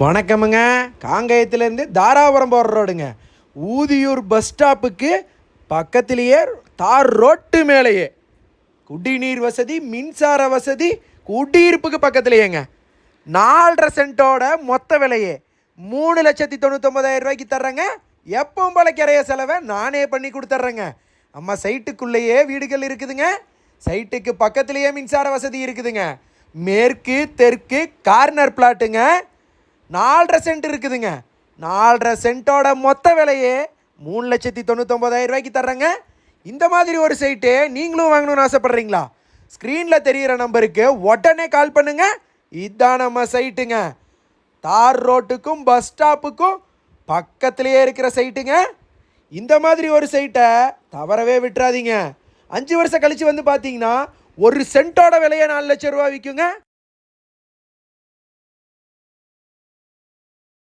வணக்கமுங்க. காங்கேயத்துலேருந்து தாராபுரம் போகிற ரோடுங்க. ஊதியூர் பஸ் ஸ்டாப்புக்கு பக்கத்திலேயே தார் ரோட்டு மேலேயே குடிநீர் வசதி, மின்சார வசதி, குடியிருப்புக்கு பக்கத்துலேயேங்க. 4.5 சென்ட்டோட மொத்த விலையே 3,99,000 ரூபாய்க்கு தர்றேங்க. எப்பவும் போல கிரைய செலவை நானே பண்ணி கொடுத்துட்றேங்க. அம்மா சைட்டுக்குள்ளேயே வீடுகள் இருக்குதுங்க. சைட்டுக்கு பக்கத்துலேயே மின்சார வசதி இருக்குதுங்க. மேற்கு தெற்கு கார்னர் பிளாட்டுங்க. 4.5 சென்ட் இருக்குதுங்க. 4.5 சென்ட்டோட மொத்த விலையே 3,99,000 ரூபாய்க்கு தர்றேங்க. இந்த மாதிரி ஒரு சைட்டு நீங்களும் வாங்கணும்னு ஆசைப்பட்றீங்களா? ஸ்க்ரீனில் தெரிகிற நம்பருக்கு உடனே கால் பண்ணுங்க. இதுதான் நம்ம சைட்டுங்க. தார் ரோட்டுக்கும் பஸ் ஸ்டாப்புக்கும் பக்கத்துலேயே இருக்கிற சைட்டுங்க. இந்த மாதிரி ஒரு சைட்டை தவறவே விட்டுறாதீங்க. 5 வருஷம் கழித்து வந்து பார்த்தீங்கன்னா 1 சென்ட்டோட விலையை 4 லட்சம் ரூபா விற்குங்க.